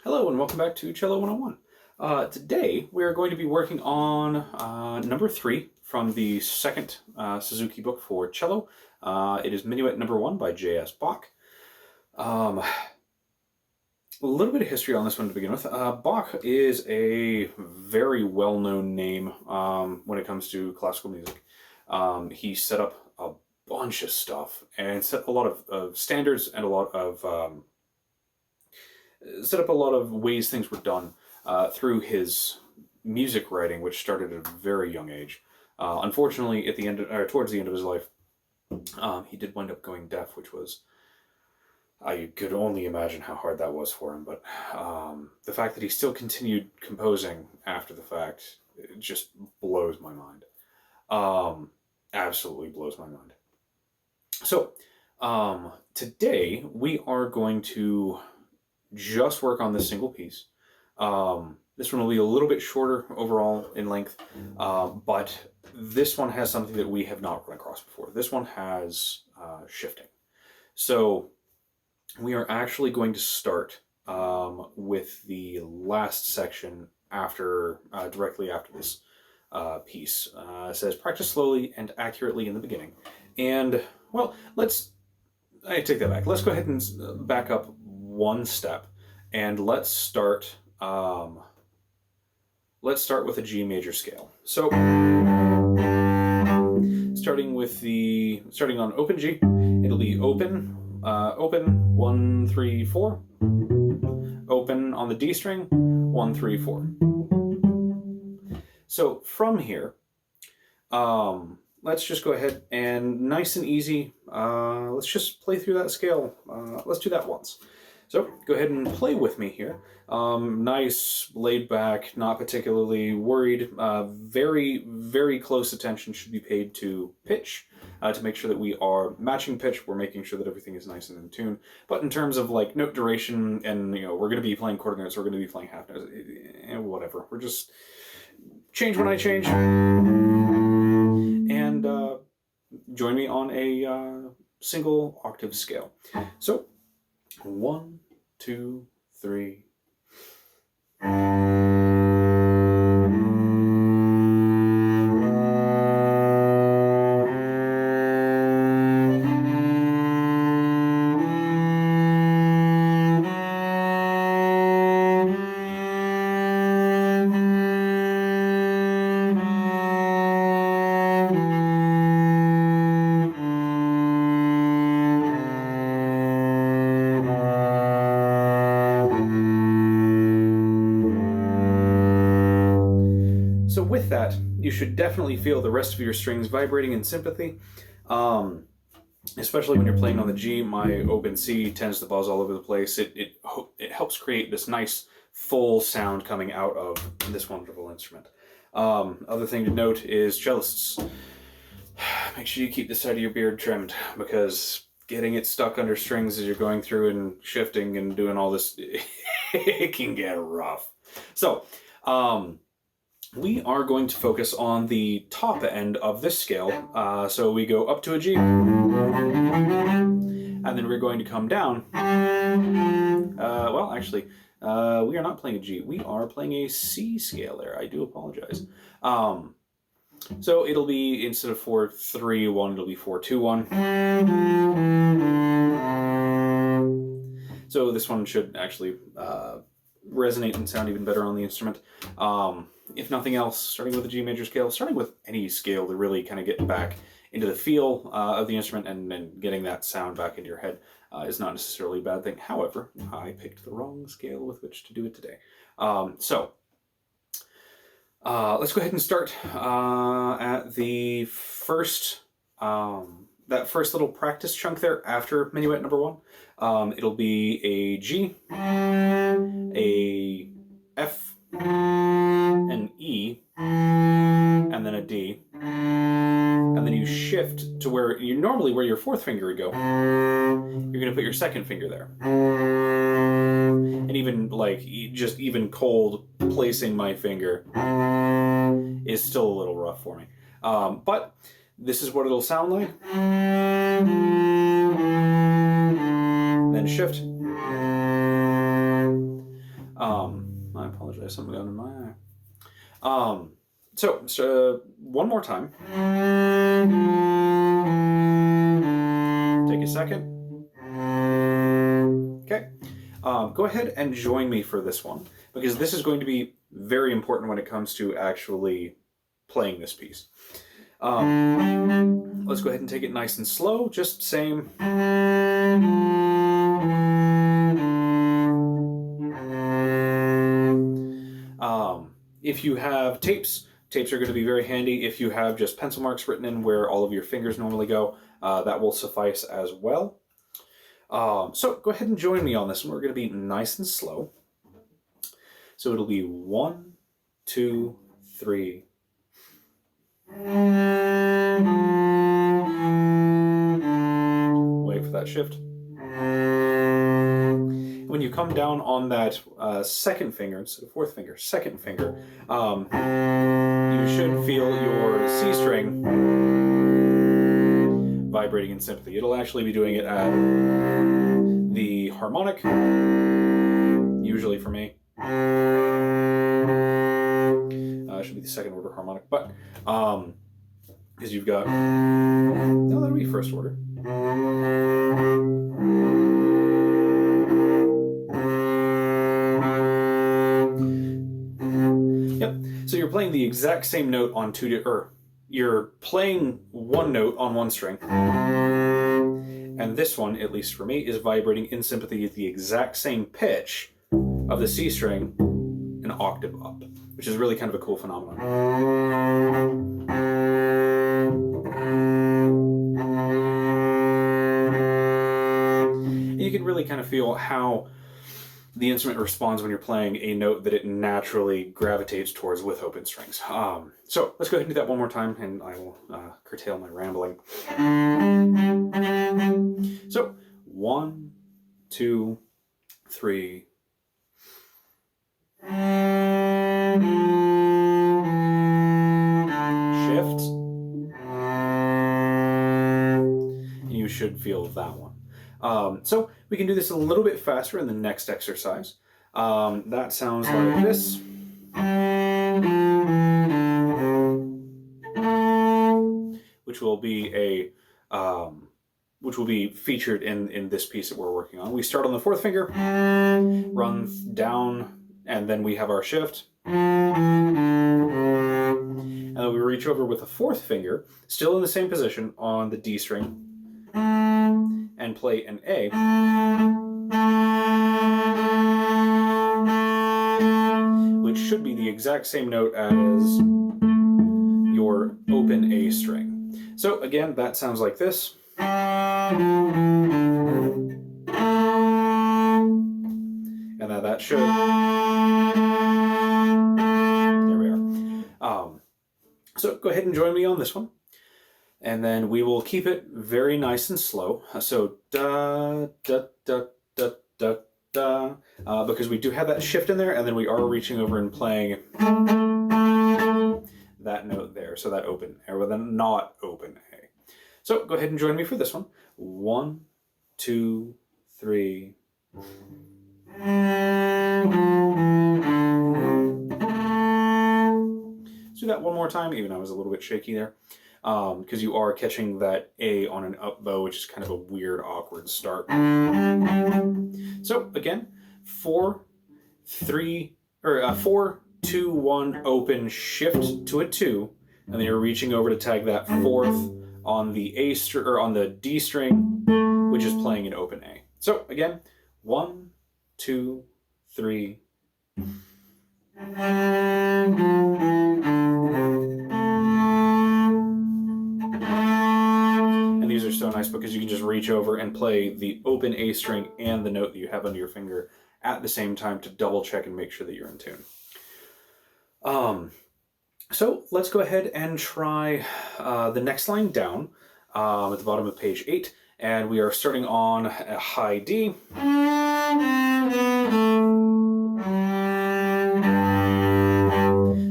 Hello and welcome back to Cello 101. Today we're going to be working on number 3 from the second Suzuki book for cello. It is Minuet No. 1 by J.S. Bach. A little bit of history on this one to begin with. Bach is a very well-known name when it comes to classical music. He set up a bunch of stuff and set a lot of standards and a lot of set up a lot of ways things were done through his music writing, which started at a very young age. Unfortunately, at the end, towards the end of his life, he did wind up going deaf, which was, I could only imagine how hard that was for him. But the fact that he still continued composing after the fact, it just blows my mind. Absolutely blows my mind. So today we are going to just work on this single piece. This one will be a little bit shorter overall in length, but this one has something that we have not run across before. This one has shifting. So we are actually going to start with the last section after, directly after this piece. It says, practice slowly and accurately in the beginning. And, well, I take that back. Let's go ahead and back up one step, and let's start with a G major scale. So starting on open G, it'll be open, open 1 3 4, open on the D string 1 3 4. So from here, let's just go ahead and nice and easy, let's just play through that scale. Let's do that once. So go ahead and play with me here. Nice, laid back, not particularly worried. Very, very close attention should be paid to pitch to make sure that we are matching pitch. We're making sure that everything is nice and in tune. But in terms of like note duration and, we're going to be playing quarter notes, we're going to be playing half notes, whatever. We're just change when I change. And join me on a single octave scale. So 1 2 3. So with that, you should definitely feel the rest of your strings vibrating in sympathy, especially when you're playing on the G. My open C tends to buzz all over the place. It helps create this nice full sound coming out of this wonderful instrument. Other thing to note is cellists, make sure you keep the side of your beard trimmed, because getting it stuck under strings as you're going through and shifting and doing all this, it can get rough. So, we are going to focus on the top end of this scale. So we go up to a G, and then we're going to come down. Well, actually, we are not playing a G. We are playing a C scale there. I do apologize. So it'll be, instead of 4 3 1, it'll be 4 2 1. So this one should actually resonate and sound even better on the instrument. If nothing else, starting with a G major scale, starting with any scale to really kind of get back into the feel of the instrument and getting that sound back into your head is not necessarily a bad thing. However, I picked the wrong scale with which to do it today. So let's go ahead and start at the first, that first little practice chunk there after Minuet No. 1. It'll be a G, a F, an E, and then a D, and then you shift to where where your fourth finger would go. You're going to put your second finger there. And even even cold placing my finger is still a little rough for me. But this is what it'll sound like. Then shift. I apologize, something got in my eye. So one more time. Take a second. Okay. Go ahead and join me for this one, because this is going to be very important when it comes to actually playing this piece. Let's go ahead and take it nice and slow, just same. If you have tapes are going to be very handy. If you have just pencil marks written in where all of your fingers normally go, that will suffice as well. So go ahead and join me on this one. We're going to be nice and slow. So it'll be 1, 2, 3. Wait for that shift. When you come down on that second finger instead of fourth finger, second finger, you should feel your C string vibrating in sympathy. It'll actually be doing it at the harmonic, usually for me. It should be the second order harmonic, but because you've got, no, that'll be first order. Yep. So you're playing the exact same note on you're playing one note on one string, and this one, at least for me, is vibrating in sympathy at the exact same pitch of the C string, an octave up, which is really kind of a cool phenomenon. And you can really kind of feel how the instrument responds when you're playing a note that it naturally gravitates towards with open strings. So let's go ahead and do that one more time, and I will curtail my rambling. So 1, 2, 3. Shift. You should feel that one. So we can do this a little bit faster in the next exercise. That sounds like this. Which will be featured in this piece that we're working on. We start on the fourth finger, run down, and then we have our shift. And then we reach over with the fourth finger, still in the same position on the D string, and play an A. Which should be the exact same note as your open A string. So again, that sounds like this. And now that should. There we are. So go ahead and join me on this one. And then we will keep it very nice and slow. So da, da, da, da, da, da. Because we do have that shift in there, and then we are reaching over and playing that note there. So that open A, or then not open A. So go ahead and join me for this one. 1, 2, 3. Let's do that one more time, even though I was a little bit shaky there. Because you are catching that A on an up bow, which is kind of a weird, awkward start. So again, 4, 3, or 4, 2, 1, open, shift to a 2, and then you're reaching over to tag that fourth on the A string, or on the D string, which is playing an open A. So again, 1, 2, 3. And these are so nice because you can just reach over and play the open A string and the note that you have under your finger at the same time to double check and make sure that you're in tune. So let's go ahead and try the next line down at the bottom of page 8, and we are starting on a high D.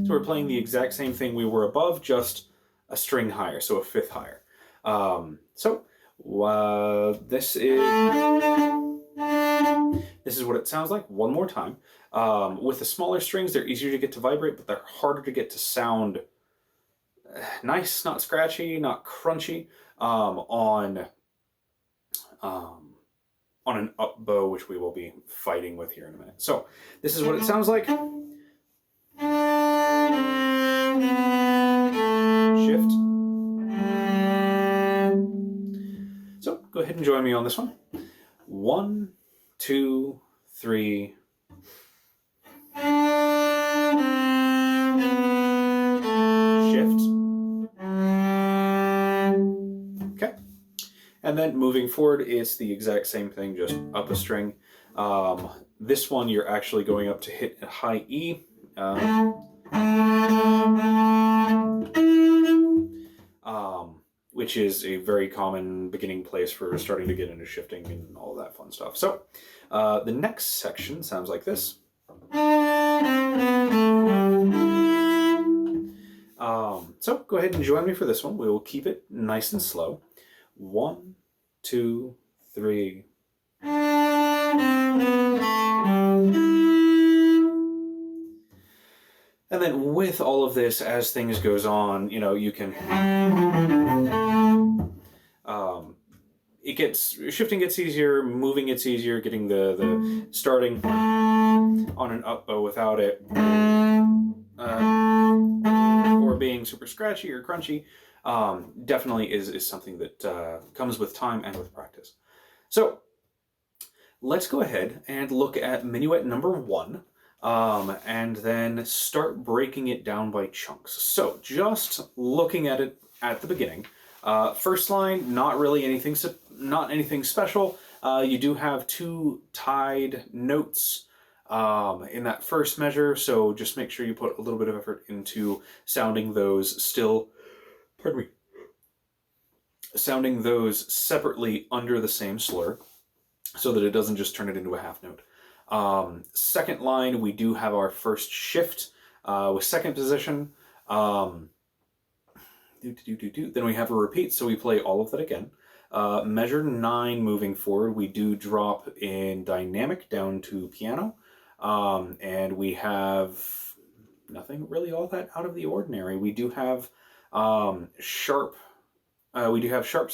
So we're playing the exact same thing we were above, just a string higher, so a fifth higher. So this this is what it sounds like one more time. With the smaller strings, they're easier to get to vibrate, but they're harder to get to sound nice, not scratchy, not crunchy, on an up bow, which we will be fighting with here in a minute. So this is what it sounds like. Shift. So go ahead and join me on this one. 1, 2, 3. Shift. Okay. And then moving forward, it's the exact same thing, just up a string. This one, you're actually going up to hit a high E. Which is a very common beginning place for starting to get into shifting and all of that fun stuff. So the next section sounds like this. So go ahead and join me for this one. We will keep it nice and slow. 1, 2, 3. And then with all of this, as things goes on, you know, you can, shifting gets easier, moving gets easier, getting the starting on an up bow without it, or being super scratchy or crunchy, definitely is something that comes with time and with practice. So let's go ahead and look at Minuet number 1. And then start breaking it down by chunks. So just looking at it at the beginning, first line, not really anything, not anything special. You do have 2 tied notes in that first measure, so just make sure you put a little bit of effort into sounding those sounding those separately under the same slur, so that it doesn't just turn it into a half note. Second line, we do have our first shift with second position. Then we have a repeat, so we play all of that again. Measure 9 moving forward, we do drop in dynamic down to piano. And we have nothing really all that out of the ordinary. We do have sharps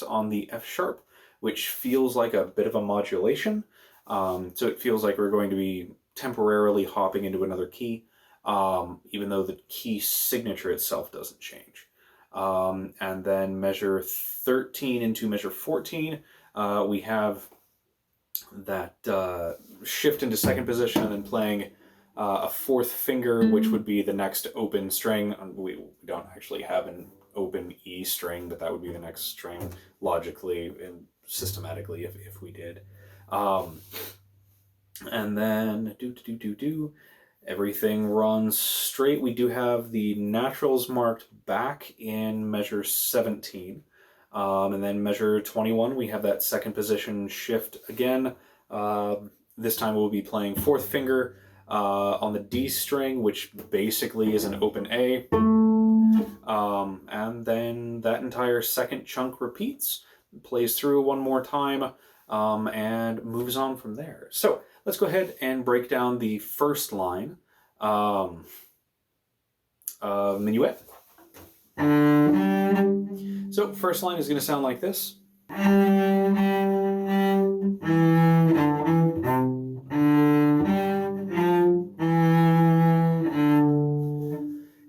on the F sharp, which feels like a bit of a modulation. So it feels like we're going to be temporarily hopping into another key, even though the key signature itself doesn't change. And then measure 13 into measure 14, we have that shift into second position and then playing a fourth finger, which would be the next open string. We don't actually have an open E string, but that would be the next string logically and systematically if we did. And then everything runs straight. We do have the naturals marked back in measure 17. And then measure 21, we have that second position shift again. This time we'll be playing fourth finger on the D string, which basically is an open A. And then that entire second chunk repeats, plays through one more time, and moves on from there. So let's go ahead and break down the first line of Minuet. So first line is going to sound like this.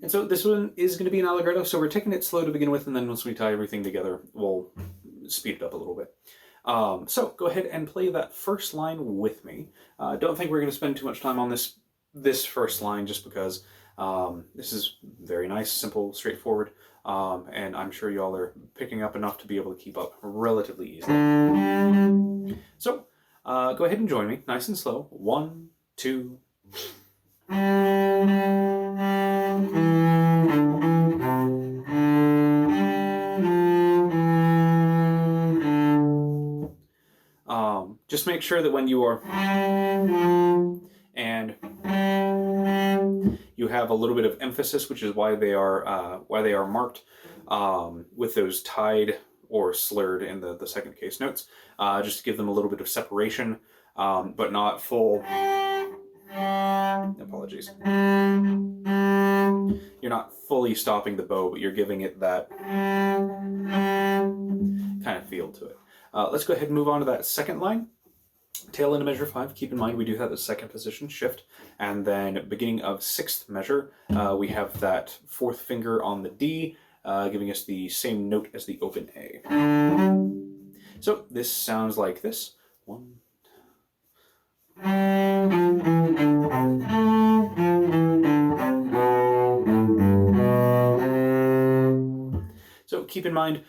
And so this one is going to be an allegretto, so we're taking it slow to begin with, and then once we tie everything together, we'll speed it up a little bit. So go ahead and play that first line with me. Don't think we're going to spend too much time on this first line, just because this is very nice, simple, straightforward, and I'm sure y'all are picking up enough to be able to keep up relatively easily. So go ahead and join me, nice and slow. 1, 2. Just make sure that when you are and you have a little bit of emphasis, which is why they are marked with those tied or slurred in the second case notes, just to give them a little bit of separation. but not full. Apologies. You're not fully stopping the bow, but you're giving it that kind of feel to it. Let's go ahead and move on to that second line. Tail into measure 5. Keep in mind we do have the second position shift, and then beginning of 6th measure, we have that 4th finger on the D, giving us the same note as the open A. So this sounds like this. 1. So keep in mind,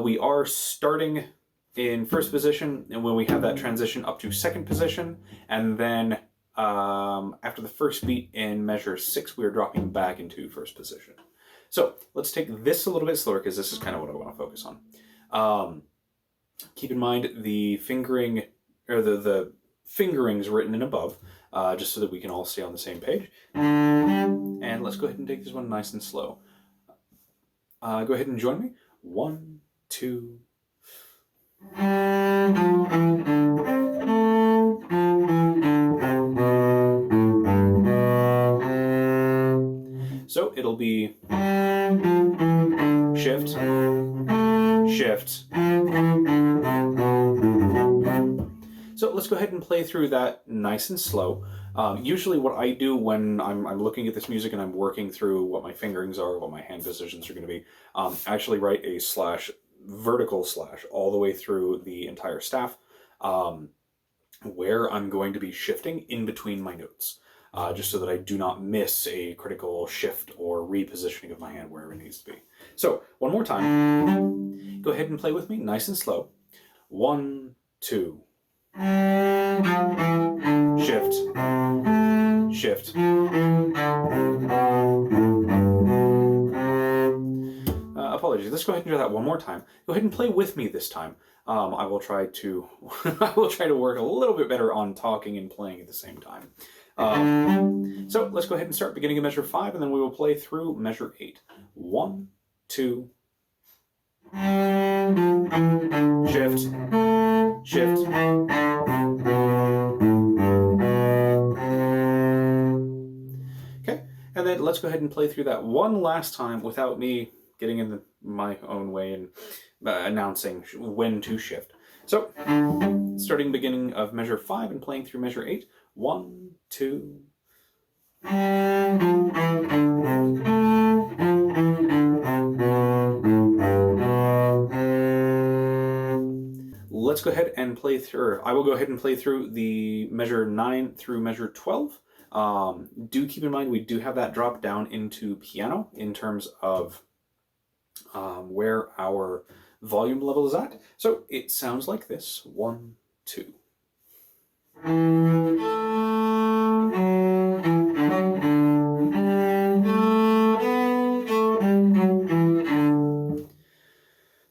we are starting in 1st position, and when we have that transition up to 2nd position, and then after the 1st beat in measure 6, we are dropping back into 1st position. So let's take this a little bit slower, because this is kind of what I want to focus on. Keep in mind the fingering, or the fingerings written in above, just so that we can all stay on the same page. And let's go ahead and take this one nice and slow. Go ahead and join me. 1, 2. So it'll be shift, shift. So let's go ahead and play through that nice and slow. Usually what I do when I'm looking at this music and I'm working through what my fingerings are, what my hand positions are going to be, I actually write a slash, vertical slash, all the way through the entire staff, where I'm going to be shifting in between my notes, just so that I do not miss a critical shift or repositioning of my hand wherever it needs to be. So one more time, go ahead and play with me nice and slow. 1, 2. Shift, shift. Apologies. Let's go ahead and do that one more time. Go ahead and play with me this time. I will try to work a little bit better on talking and playing at the same time. So let's go ahead and start beginning of measure 5, and then we will play through measure 8. 1, 2. Shift, shift. Okay, and then let's go ahead and play through that one last time without me getting in my own way and announcing when to shift. So, starting beginning of measure 5 and playing through measure 8. 1, 2. Let's go ahead and play through, I will go ahead and play through the measure 9 through measure 12. Do keep in mind we do have that drop down into piano in terms of where our volume level is at. So it sounds like this. 1, 2.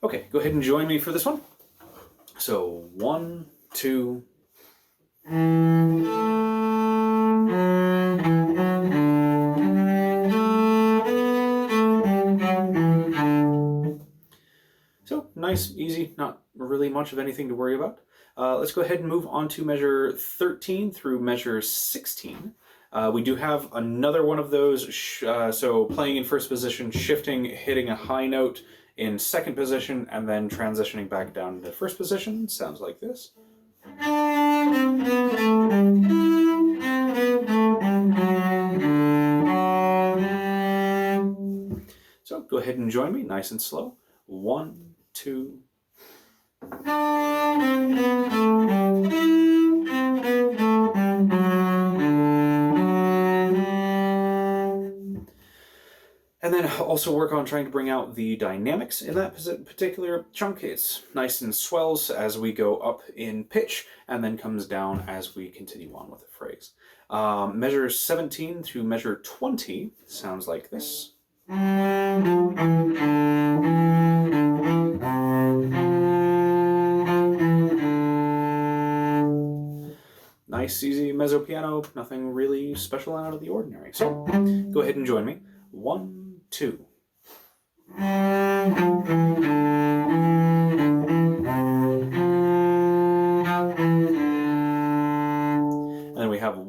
Okay, go ahead and join me for this one. So 1, 2. So nice, easy, not really much of anything to worry about. Let's go ahead and move on to measure 13 through measure 16. We do have another one of those, so playing in 1st position, shifting, hitting a high note in 2nd position, and then transitioning back down into 1st position. Sounds like this. So go ahead and join me, nice and slow. 1, 2. And then also work on trying to bring out the dynamics in that particular chunk. It's nice and swells as we go up in pitch, and then comes down as we continue on with the phrase. Measure 17 through measure 20 sounds like this. Nice, easy mezzo piano, nothing really special out of the ordinary. So go ahead and join me. 1, 2.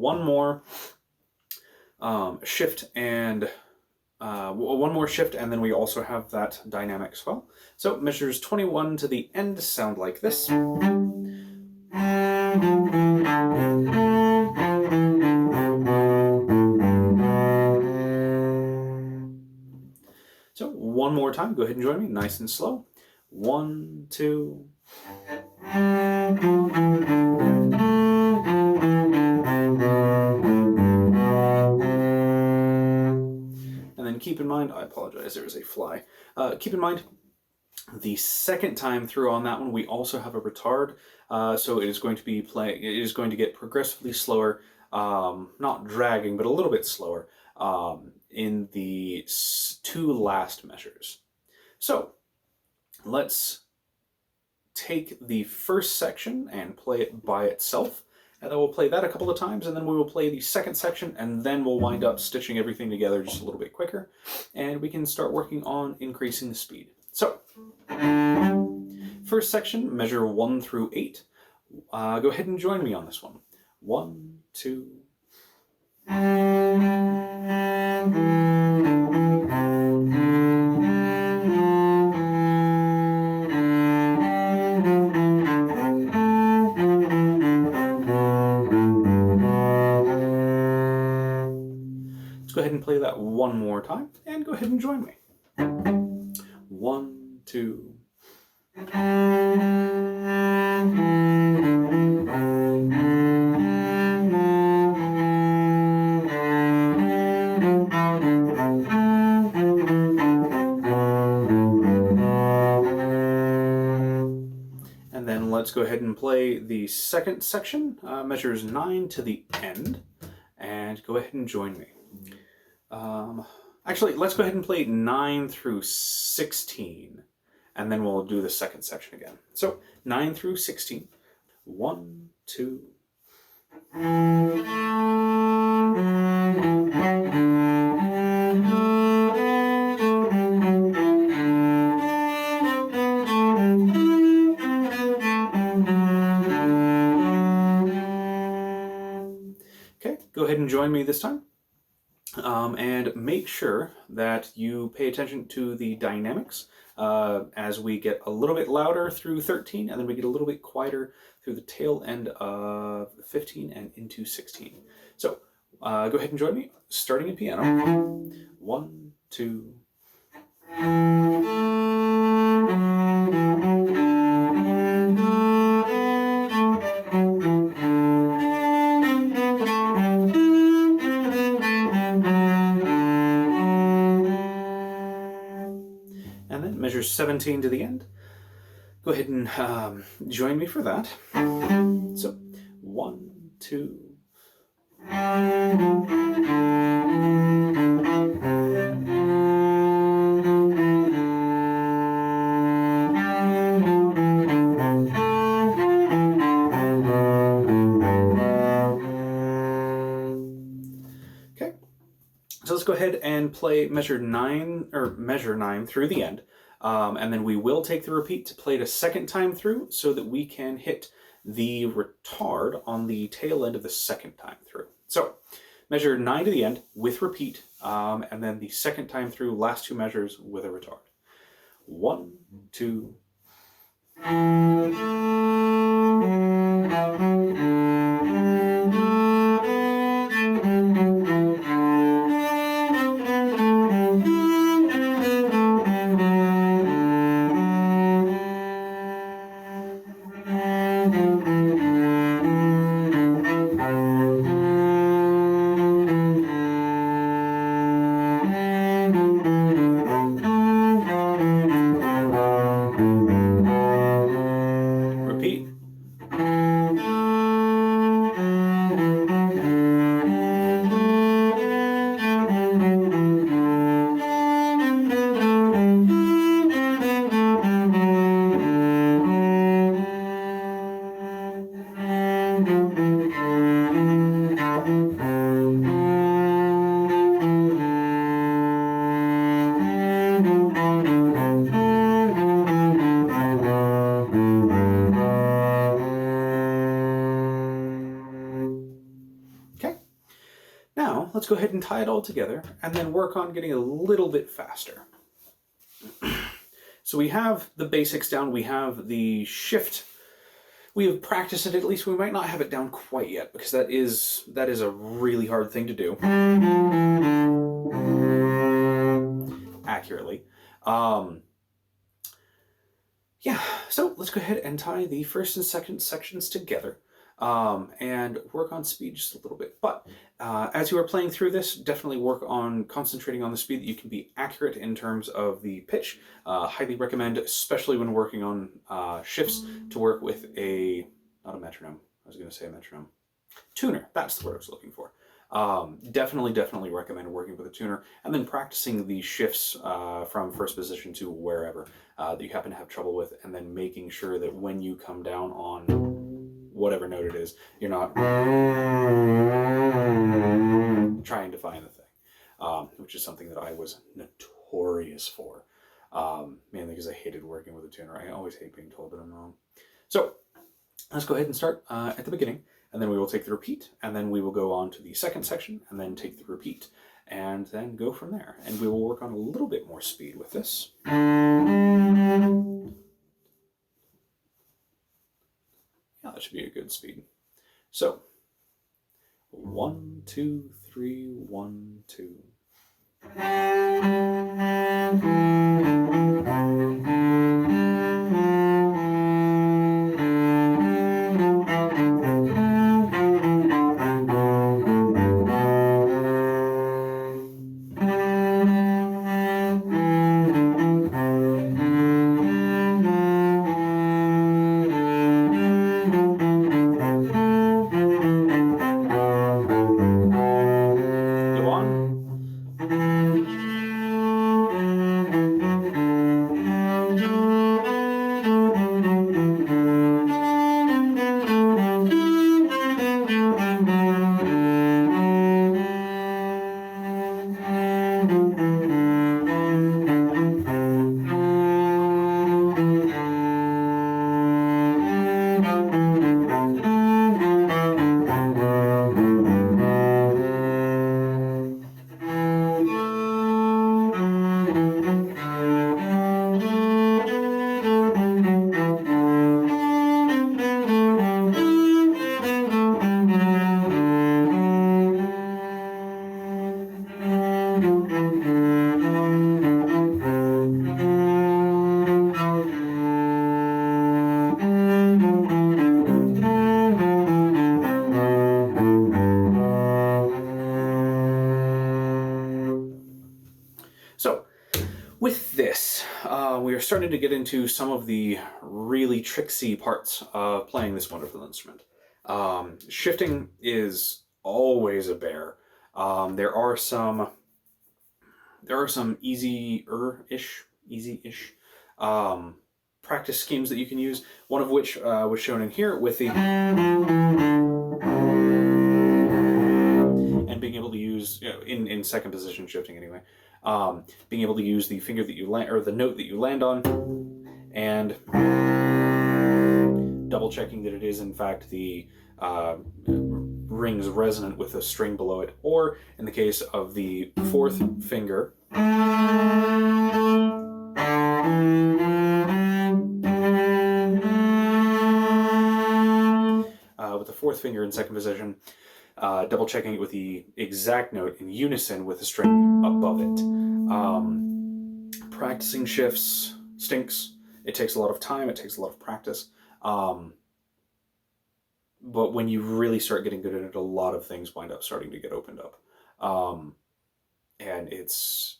one more shift and then we also have that dynamic swell. So measures 21 to the end sound like this. So one more time, go ahead and join me, nice and slow. 1, 2. And then keep in mind, I apologize, there was a fly. Keep in mind, the second time through on that one, we also have a retard. So it is going to be it is going to get progressively slower, not dragging, but a little bit slower in the 2 last measures. So let's take the first section and play it by itself. And then we'll play that a couple of times, and then we will play the second section, and then we'll wind up stitching everything together just a little bit quicker, and we can start working on increasing the speed. So, first section, measure 1 through 8. Go ahead and join me on this one. 1, 2. Let's go ahead and play that one more time, and go ahead and join me. 1, 2. And then let's go ahead and play the second section, measures 9 to the end, and go ahead and join me. Actually, let's go ahead and play 9 through 16, and then we'll do the second section again. So, 9 through 16. 1, 2. Okay, go ahead and join me this time. And make sure that you pay attention to the dynamics as we get a little bit louder through 13, and then we get a little bit quieter through the tail end of 15 and into 16. So go ahead and join me, starting in piano. 1, 2. And then measure 17 to the end. Go ahead and join me for that. So, 1, 2. Okay. So let's go ahead and play measure 9 through the end. And then we will take the repeat to play it a second time through so that we can hit the retard on the tail end of the second time through. So measure 9 to the end with repeat, and then the second time through, last 2 measures with a retard. 1, 2. Repeat. go ahead and tie it all together and then work on getting a little bit faster. So we have the basics down, we have the shift. We have practiced it, at least we might not have it down quite yet, because that is a really hard thing to do accurately. Yeah, so let's go ahead and tie the first and second sections together and work on speed just a little bit. But as you are playing through this, definitely work on concentrating on the speed that you can be accurate in terms of the pitch. Highly recommend, especially when working on shifts, to work with not a metronome, I was going to say a metronome. Tuner, that's the word I was looking for. Definitely recommend working with a tuner and then practicing the shifts from first position to wherever that you happen to have trouble with, and then making sure that when you come down on whatever note it is, you're not trying to find the thing, which is something that I was notorious for, mainly because I hated working with a tuner. I always hate being told that I'm wrong. So let's go ahead and start at the beginning. And then we will take the repeat, and then we will go on to the second section, and then take the repeat, and then go from there. And we will work on a little bit more speed with this. Yeah, that should be a good speed. So, 1, 2, 3, 1, 2. So, with this, we are starting to get into some of the really tricksy parts of playing this wonderful instrument. Shifting is always a bear. There are some easy-ish practice schemes that you can use. One of which was shown in here with the and being able to use, in second position shifting anyway. Being able to use the finger that you land, or the note that you land on, and double checking that it is in fact the rings resonant with the string below it, or in the case of the fourth finger, with the fourth finger in second position, double checking it with the exact note in unison with the string above it. Practicing shifts stinks. It takes a lot of time, it takes a lot of practice. But when you really start getting good at it, a lot of things wind up starting to get opened up. And it's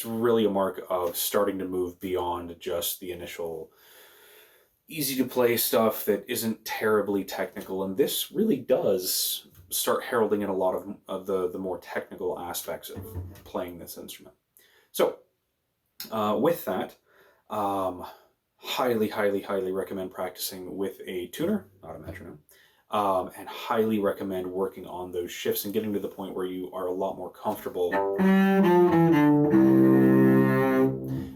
really a mark of starting to move beyond just the initial easy to play stuff that isn't terribly technical. And this really does start heralding in a lot of the more technical aspects of playing this instrument. So with that, highly recommend practicing with a tuner, not a metronome, and highly recommend working on those shifts and getting to the point where you are a lot more comfortable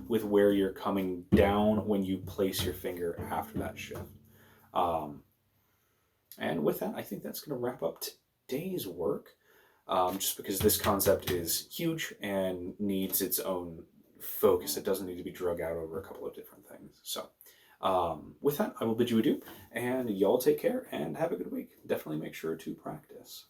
with where you're coming down when you place your finger after that shift. And with that, I think that's going to wrap up today's work. just because this concept is huge and needs its own focus. It doesn't need to be drug out over a couple of different things. So with that, I will bid you adieu, and y'all take care and have a good week. Definitely make sure to practice.